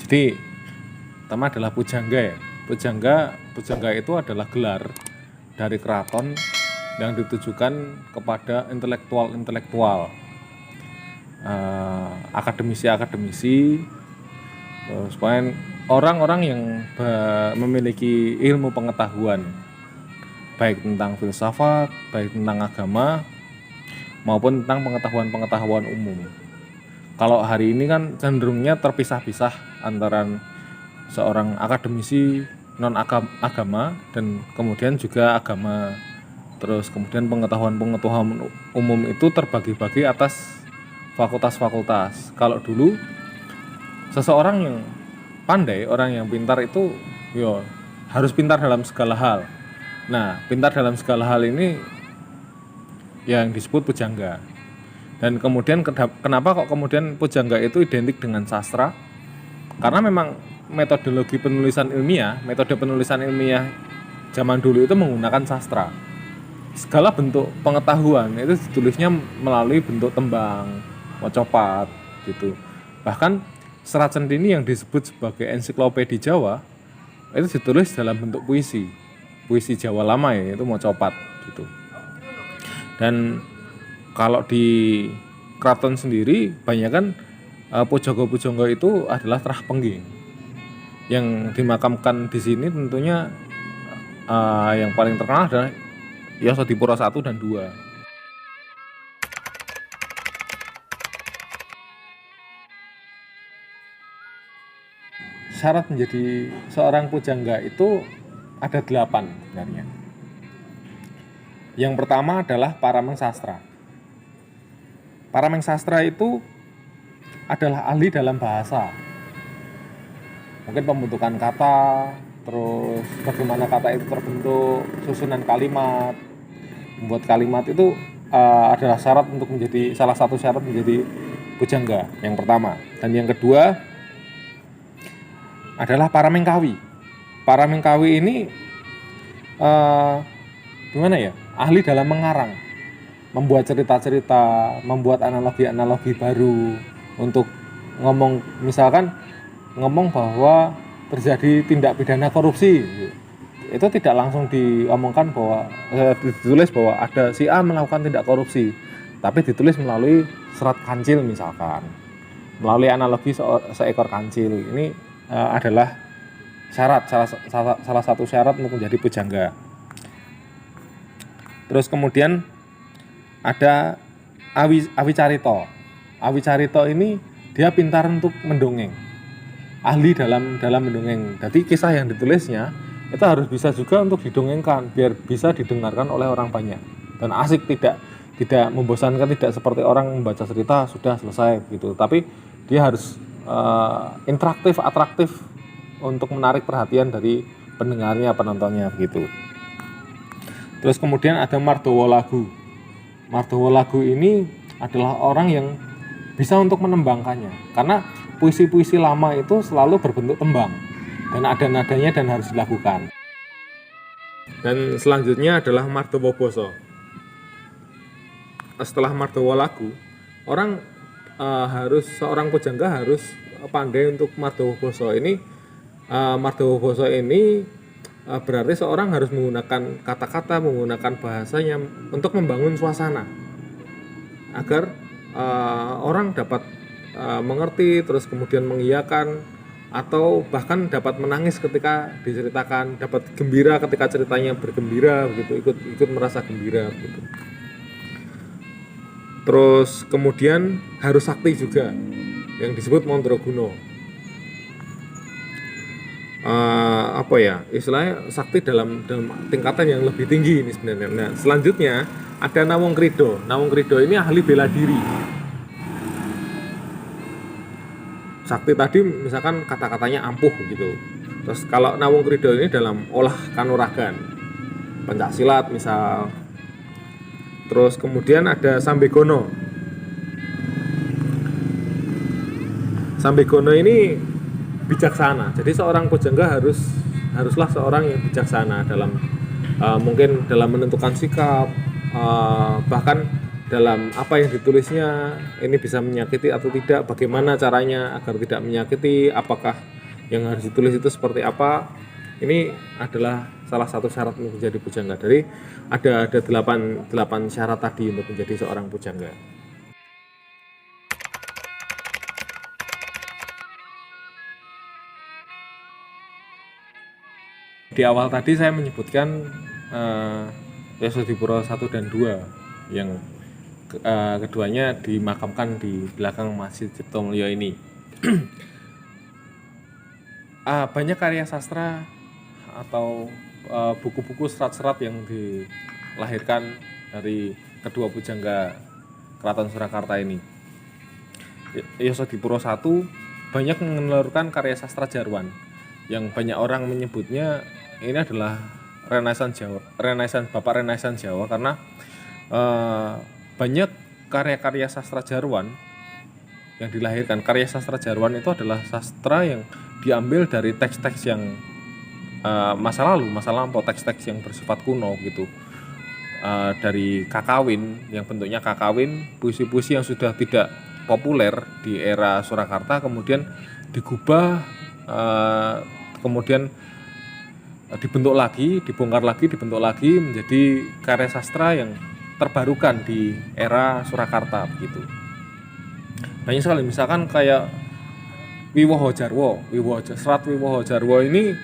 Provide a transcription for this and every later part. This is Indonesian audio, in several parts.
Jadi pertama adalah pujangga ya. Pujangga itu adalah gelar dari keraton yang ditujukan kepada intelektual, akademisi, supaya orang-orang yang memiliki ilmu pengetahuan baik tentang filsafat, baik tentang agama maupun tentang pengetahuan umum. Kalau hari ini kan cenderungnya terpisah-pisah antara seorang akademisi non agama dan kemudian juga agama. Terus kemudian pengetahuan umum itu terbagi-bagi atas fakultas-fakultas. Kalau dulu seseorang yang pandai, orang yang pintar itu harus pintar dalam segala hal. Nah, pintar dalam segala hal ini yang disebut pujangga. Dan kemudian kenapa kok kemudian pujangga itu identik dengan sastra? Karena memang metode penulisan ilmiah zaman dulu itu menggunakan sastra. Segala bentuk pengetahuan itu ditulisnya melalui bentuk tembang, mocopat gitu. Bahkan Serat Centini yang disebut sebagai ensiklopedia Jawa itu ditulis dalam bentuk puisi Jawa lama ya, itu mocopat gitu. Dan kalau di keraton sendiri banyak kan pujangga itu adalah terah pengging. Yang dimakamkan di sini tentunya yang paling terkenal adalah Yasadipura 1 dan 2. Syarat menjadi seorang pujangga itu ada 8 sebenarnya. Yang pertama adalah parameng sastra. Parameng sastra itu adalah ahli dalam bahasa. Mungkin pembentukan kata, terus bagaimana kata itu terbentuk, susunan kalimat. Membuat kalimat itu adalah syarat untuk menjadi salah satu syarat menjadi pujangga yang pertama. Dan yang kedua adalah parameng kawi. Parameng kawi ini gimana ya? Ahli dalam mengarang, membuat cerita-cerita, membuat analogi-analogi baru untuk misalkan ngomong bahwa terjadi tindak pidana korupsi. Itu tidak langsung diomongkan bahwa ditulis bahwa ada si A melakukan tindak korupsi, tapi ditulis melalui serat kancil misalkan, melalui analogi seekor kancil. Ini adalah salah satu syarat untuk menjadi pujangga. Terus kemudian ada Awicarito. Awicarito ini dia pintar untuk mendongeng, ahli dalam mendongeng. Jadi kisah yang ditulisnya itu harus bisa juga untuk didongengkan biar bisa didengarkan oleh orang banyak dan asik, tidak membosankan, tidak seperti orang membaca cerita sudah selesai gitu. Tapi dia harus interaktif, atraktif untuk menarik perhatian dari pendengarnya, penontonnya begitu. Terus kemudian ada Mardowo Lagu. Mardowo Lagu ini adalah orang yang bisa untuk menembangkannya, karena puisi-puisi lama itu selalu berbentuk tembang dan ada nadanya dan harus dilakukan. Dan selanjutnya adalah Mardowo Boso. Setelah Mardowo Lagu, seorang pujangga harus pandai untuk Mardowo Boso. Mardowo Boso ini berarti seorang harus menggunakan kata-kata, menggunakan bahasanya untuk membangun suasana agar orang dapat mengerti, terus kemudian mengiyakan atau bahkan dapat menangis ketika diceritakan, dapat gembira ketika ceritanya bergembira begitu, ikut merasa gembira begitu. Terus kemudian harus sakti juga yang disebut Mondroguno. Istilahnya sakti dalam tingkatan yang lebih tinggi ini sebenarnya. Nah, selanjutnya ada Nawong Krido. Nawong Krido ini ahli bela diri. Sakti tadi misalkan kata-katanya ampuh gitu. Terus kalau Nawong Krido ini dalam olah kanuragan, pencaksilat misal. Terus kemudian ada Sambegono. Sambegono ini bijaksana. Jadi seorang pujangga haruslah seorang yang bijaksana dalam mungkin dalam menentukan sikap, bahkan dalam apa yang ditulisnya ini bisa menyakiti atau tidak, bagaimana caranya agar tidak menyakiti, apakah yang harus ditulis itu seperti apa. Ini adalah salah satu syarat untuk menjadi pujangga. Dari ada 8 syarat tadi untuk menjadi seorang pujangga. Di awal tadi saya menyebutkan Yosodipuro 1 dan 2 yang keduanya dimakamkan di belakang Masjid Ciptomulyo ini. Banyak karya sastra atau buku-buku serat-serat yang dilahirkan dari kedua pujangga Keraton Surakarta ini. Yosodipuro 1 banyak menelurkan karya sastra Jarwan yang banyak orang menyebutnya ini adalah Bapak Renaissance Jawa karena banyak karya-karya sastra Jarwan yang dilahirkan. Karya sastra Jarwan itu adalah sastra yang diambil dari teks-teks yang masa lampau, teks-teks yang bersifat kuno gitu. Dari kakawin yang bentuknya kakawin, puisi-puisi yang sudah tidak populer di era Surakarta kemudian digubah, kemudian dibongkar lagi, dibentuk lagi menjadi karya sastra yang terbarukan di era Surakarta begitu. Banyak sekali, misalkan kayak Wiwoho Jarwo, Serat Wiwoho Jarwo ini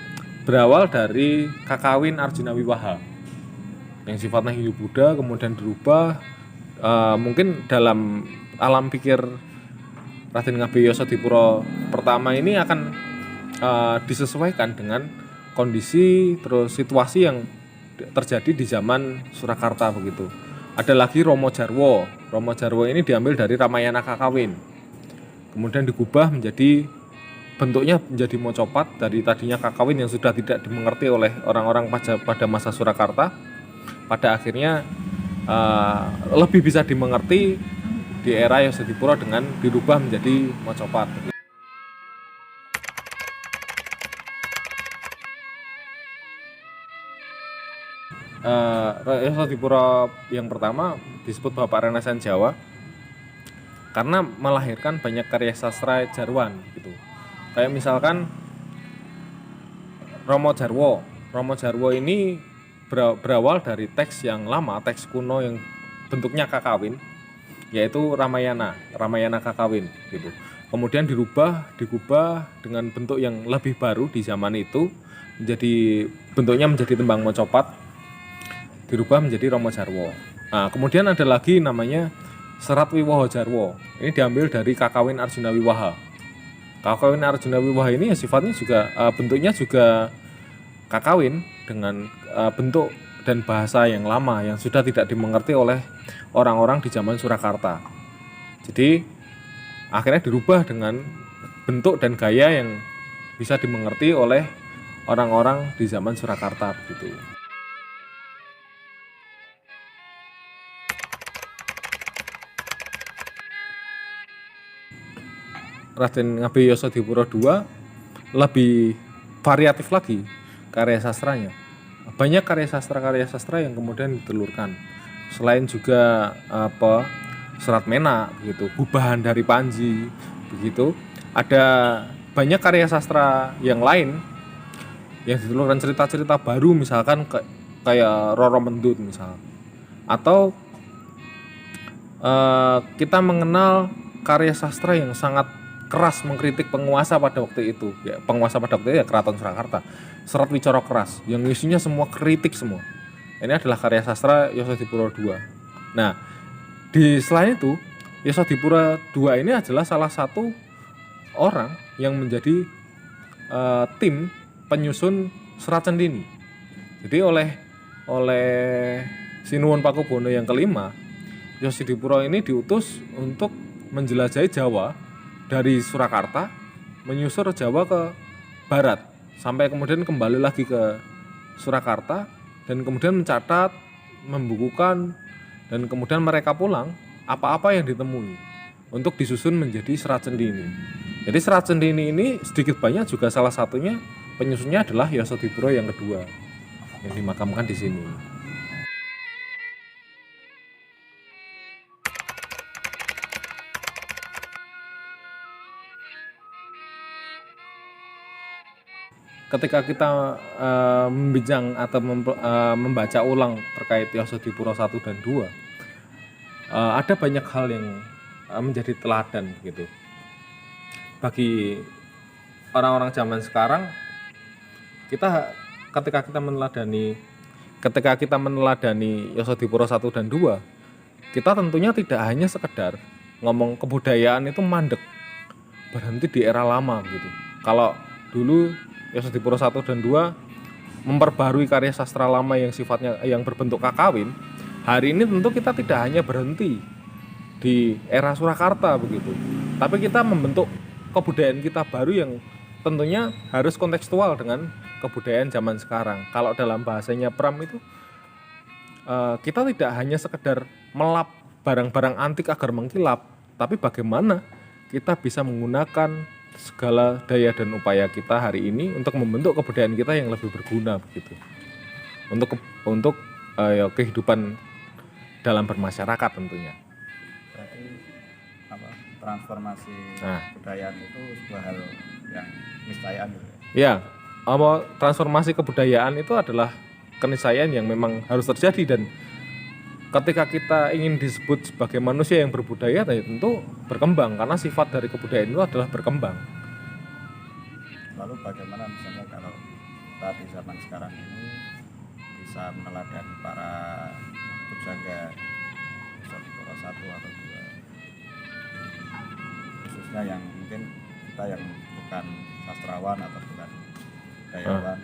berawal dari kakawin Arjuna Wiwaha yang sifatnya Hindu-Buddha kemudian dirubah. Mungkin dalam alam pikir Raden Ngabei Yosodipuro pertama ini akan disesuaikan dengan kondisi terus situasi yang terjadi di zaman Surakarta begitu. Ada lagi Romo Jarwo. Romo Jarwo ini diambil dari Ramayana Kakawin. Kemudian digubah menjadi bentuknya menjadi mocopat dari tadinya kakawin yang sudah tidak dimengerti oleh orang-orang pada masa Surakarta. Pada akhirnya lebih bisa dimengerti di era Yosodipuro dengan dirubah menjadi mocopat. Yosodipuro yang pertama disebut Bapak Renaissance Jawa karena melahirkan banyak karya sastra Jarwan gitu. Kayak misalkan Romo Jarwo. Romo Jarwo ini berawal dari teks yang lama, teks kuno yang bentuknya kakawin, yaitu Ramayana Kakawin gitu. Kemudian digubah dengan bentuk yang lebih baru di zaman itu, bentuknya menjadi tembang mocopat, dirubah menjadi Romo Jarwo. Nah, kemudian ada lagi namanya Serat Wiwoho Jarwo. Ini diambil dari kakawin Arjuna Wiwaha. Kakawin Arjuna Wiwaha ini sifatnya juga bentuknya juga kakawin dengan bentuk dan bahasa yang lama yang sudah tidak dimengerti oleh orang-orang di zaman Surakarta. Jadi akhirnya dirubah dengan bentuk dan gaya yang bisa dimengerti oleh orang-orang di zaman Surakarta begitu. Raden Ngabei Yosodipuro II lebih variatif lagi karya sastranya. Banyak karya sastra yang kemudian ditelurkan. Selain juga Serat Menak begitu, Gubahan dari Panji begitu. Ada banyak karya sastra yang lain yang ditelurkan, cerita-cerita baru misalkan kayak Roro Mendut misal. Atau kita mengenal karya sastra yang sangat keras mengkritik penguasa pada waktu itu. Ya, penguasa pada waktu itu ya Keraton Surakarta. Serat Wicoro Keras yang isinya semua kritik semua. Ini adalah karya sastra Yosodipuro II. Nah, selain itu Yosodipuro II ini adalah salah satu orang yang menjadi tim penyusun Serat Centhini. Jadi oleh Sinuwun Pakubono yang kelima, Yosodipuro ini diutus untuk menjelajahi Jawa dari Surakarta, menyusur Jawa ke barat, sampai kemudian kembali lagi ke Surakarta dan kemudian mencatat, membukukan, dan kemudian mereka pulang apa-apa yang ditemui untuk disusun menjadi Serat Centhini. Jadi Serat Centhini ini sedikit banyak juga salah satunya penyusunnya adalah Yosodipuro yang kedua yang dimakamkan di sini. ketika kita membincang atau membaca ulang terkait Yosodipuro 1 dan 2, ada banyak hal yang menjadi teladan gitu bagi orang-orang zaman sekarang. Ketika kita meneladani Yosodipuro 1 dan 2, kita tentunya tidak hanya sekedar ngomong kebudayaan itu mandek berhenti di era lama gitu. Kalau dulu Yosodipuro 1 dan 2 memperbarui karya sastra lama yang sifatnya yang berbentuk kakawin, hari ini tentu kita tidak hanya berhenti di era Surakarta begitu, tapi kita membentuk kebudayaan kita baru yang tentunya harus kontekstual dengan kebudayaan zaman sekarang. Kalau dalam bahasanya Pram itu, kita tidak hanya sekedar melap barang-barang antik agar mengkilap, tapi bagaimana kita bisa menggunakan segala daya dan upaya kita hari ini untuk membentuk kebudayaan kita yang lebih berguna begitu, untuk kehidupan dalam bermasyarakat tentunya. Berarti transformasi kebudayaan itu sebuah hal yang niscayaan gitu ya. Transformasi kebudayaan itu adalah keniscayaan yang memang harus terjadi, dan ketika kita ingin disebut sebagai manusia yang berbudaya, tentu berkembang, karena sifat dari kebudayaan itu adalah berkembang. Lalu bagaimana misalnya kalau kita di zaman sekarang ini bisa meneladani para pujangga Yosodipuro 1 atau 2, khususnya yang mungkin kita yang bukan sastrawan atau bukan budayawan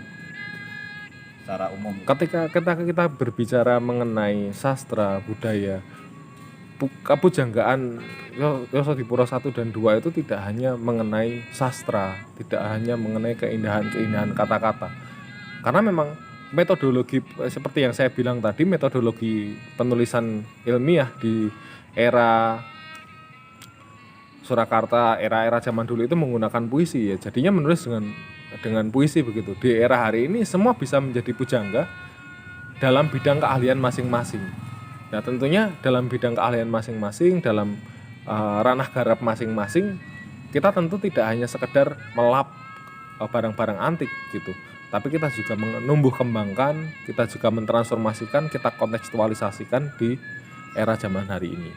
secara umum. Ketika kita berbicara mengenai sastra budaya, pujanggaan Yosodipuro 1 dan 2 itu tidak hanya mengenai sastra, tidak hanya mengenai keindahan-keindahan kata-kata. Karena memang metodologi seperti yang saya bilang tadi, metodologi penulisan ilmiah di era Surakarta, era-era zaman dulu itu menggunakan puisi ya. Jadinya menulis dengan puisi begitu. Di era hari ini semua bisa menjadi pujangga dalam bidang keahlian masing-masing. Nah, tentunya dalam bidang keahlian masing-masing, dalam ranah garap masing-masing, kita tentu tidak hanya sekedar melap barang-barang antik gitu, tapi kita juga menumbuh kembangkan, kita juga mentransformasikan, kita kontekstualisasikan di era zaman hari ini.